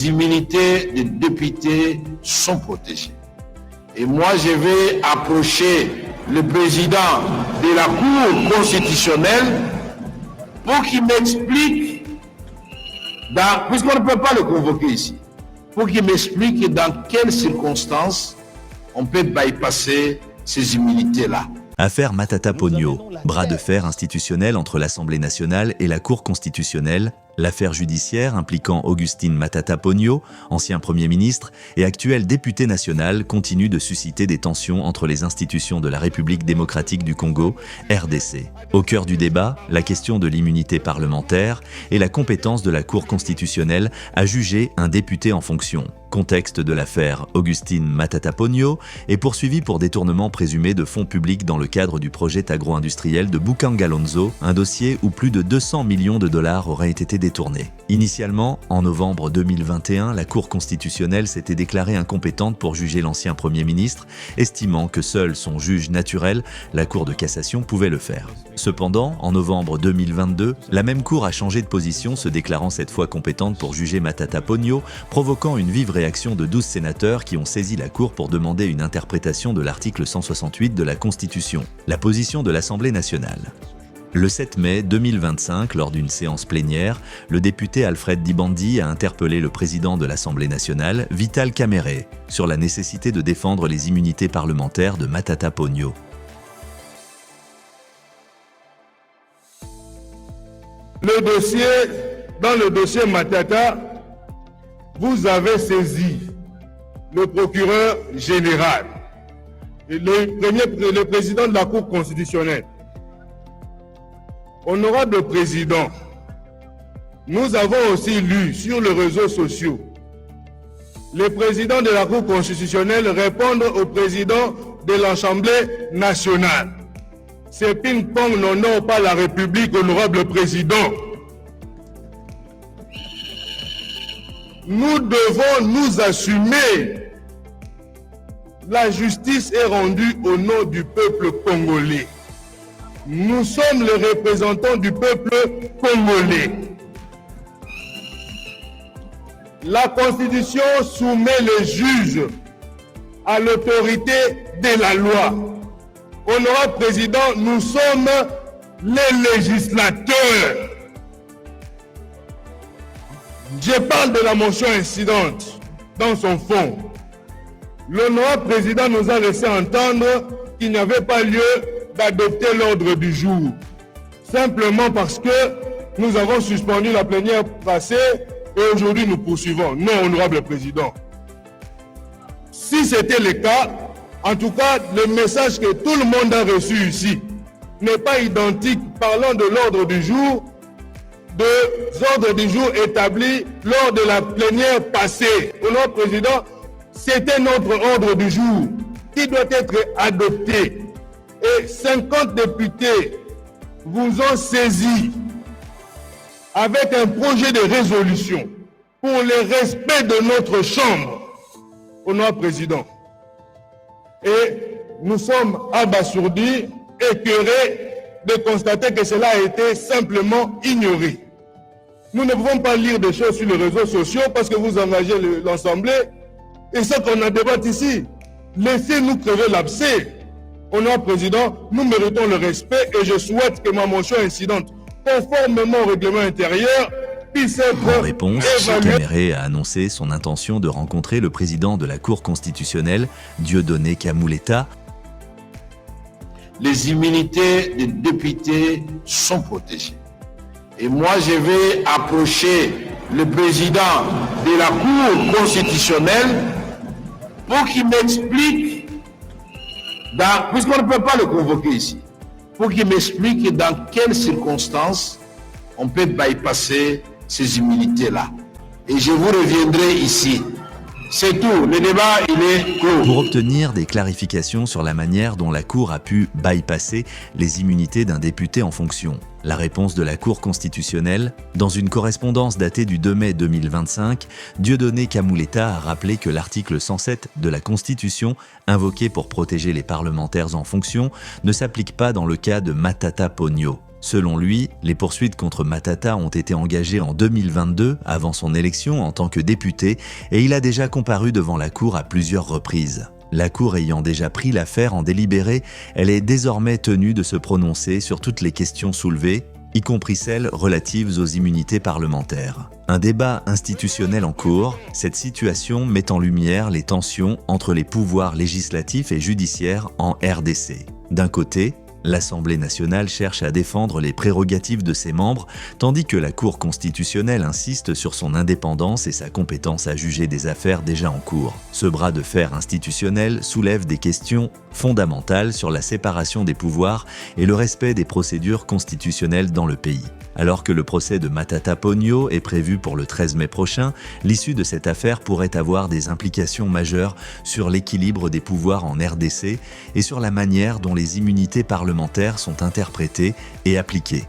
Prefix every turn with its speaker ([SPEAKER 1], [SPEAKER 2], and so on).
[SPEAKER 1] Les immunités des députés sont protégées. Et moi, je vais approcher le président de la Cour constitutionnelle pour qu'il m'explique, puisqu'on ne peut pas le convoquer ici, pour qu'il m'explique dans quelles circonstances on peut bypasser ces immunités-là.
[SPEAKER 2] Affaire Matata Ponyo, bras de fer institutionnel entre l'Assemblée nationale et la Cour constitutionnelle, l'affaire judiciaire impliquant Augustine Matata Ponyo, ancien Premier ministre et actuel député national, continue de susciter des tensions entre les institutions de la République démocratique du Congo, RDC. Au cœur du débat, la question de l'immunité parlementaire et la compétence de la Cour constitutionnelle à juger un député en fonction. Contexte de l'affaire, Augustine Matata Ponyo est poursuivie pour détournement présumé de fonds publics dans le cadre du projet agro-industriel de Bukangalonzo, un dossier où plus de 200 millions de dollars auraient été détournés. Initialement, en novembre 2021, la Cour constitutionnelle s'était déclarée incompétente pour juger l'ancien Premier ministre, estimant que seul son juge naturel, la Cour de cassation, pouvait le faire. Cependant, en novembre 2022, la même Cour a changé de position, se déclarant cette fois compétente pour juger Matata Ponyo, provoquant une vive réaction de 12 sénateurs qui ont saisi la Cour pour demander une interprétation de l'article 168 de la Constitution, la position de l'Assemblée nationale. Le 7 mai 2025, lors d'une séance plénière, le député Alfred Dibandi a interpellé le président de l'Assemblée nationale, Vital Kamerhe, sur la nécessité de défendre les immunités parlementaires de Matata Ponyo.
[SPEAKER 3] Dans le dossier Matata, vous avez saisi le procureur général et le président de la Cour constitutionnelle. Honorable Président, nous avons aussi lu sur les réseaux sociaux le président de la Cour constitutionnelle répondre au président de l'Assemblée nationale. Ce ping-pong n'honore pas la République, honorable Président. Nous devons nous assumer. La justice est rendue au nom du peuple congolais. Nous sommes les représentants du peuple congolais. La Constitution soumet les juges à l'autorité de la loi. Honorable Président, nous sommes les législateurs. Je parle de la motion incidente dans son fond. L'honorable Président nous a laissé entendre qu'il n'y avait pas lieu d'adopter l'ordre du jour, simplement parce que nous avons suspendu la plénière passée et aujourd'hui nous poursuivons. Non, honorable Président. Si c'était le cas, en tout cas, le message que tout le monde a reçu ici n'est pas identique parlant de l'ordre du jour, des ordres du jour établis lors de la plénière passée. Honorable Président, c'était notre ordre du jour qui doit être adopté. Et 50 députés vous ont saisi avec un projet de résolution pour le respect de notre Chambre, honorable Président. Et nous sommes abasourdis, écœurés de constater que cela a été simplement ignoré. Nous ne pouvons pas lire des choses sur les réseaux sociaux parce que vous engagez l'Assemblée. Et ce qu'on a débattu ici, laissez-nous crever l'abcès. Honorable Président, nous méritons le respect et je souhaite que ma motion incidente, conformément au règlement intérieur, puisse être
[SPEAKER 2] en réponse, Kamerhe a annoncé son intention de rencontrer le président de la Cour constitutionnelle, Dieudonné Kamuleta.
[SPEAKER 1] Les immunités des députés sont protégées. Et moi, je vais approcher le président de la Cour constitutionnelle pour qu'il m'explique, puisqu'on ne peut pas le convoquer ici, pour qu'il m'explique dans quelles circonstances on peut bypasser ces immunités-là. Et je vous reviendrai ici. C'est tout. Le débat, il est clos.
[SPEAKER 2] Pour obtenir des clarifications sur la manière dont la Cour a pu bypasser les immunités d'un député en fonction. La réponse de la Cour constitutionnelle, dans une correspondance datée du 2 mai 2025, Dieudonné Kamuleta a rappelé que l'article 107 de la Constitution, invoqué pour protéger les parlementaires en fonction, ne s'applique pas dans le cas de Matata Ponyo. Selon lui, les poursuites contre Matata ont été engagées en 2022, avant son élection en tant que député, et il a déjà comparu devant la Cour à plusieurs reprises. La Cour ayant déjà pris l'affaire en délibéré, elle est désormais tenue de se prononcer sur toutes les questions soulevées, y compris celles relatives aux immunités parlementaires. Un débat institutionnel en cours, cette situation met en lumière les tensions entre les pouvoirs législatifs et judiciaires en RDC. D'un côté, l'Assemblée nationale cherche à défendre les prérogatives de ses membres, tandis que la Cour constitutionnelle insiste sur son indépendance et sa compétence à juger des affaires déjà en cours. Ce bras de fer institutionnel soulève des questions fondamentales sur la séparation des pouvoirs et le respect des procédures constitutionnelles dans le pays. Alors que le procès de Matata Ponyo est prévu pour le 13 mai prochain, l'issue de cette affaire pourrait avoir des implications majeures sur l'équilibre des pouvoirs en RDC et sur la manière dont les immunités parlementaires sont interprétées et appliquées.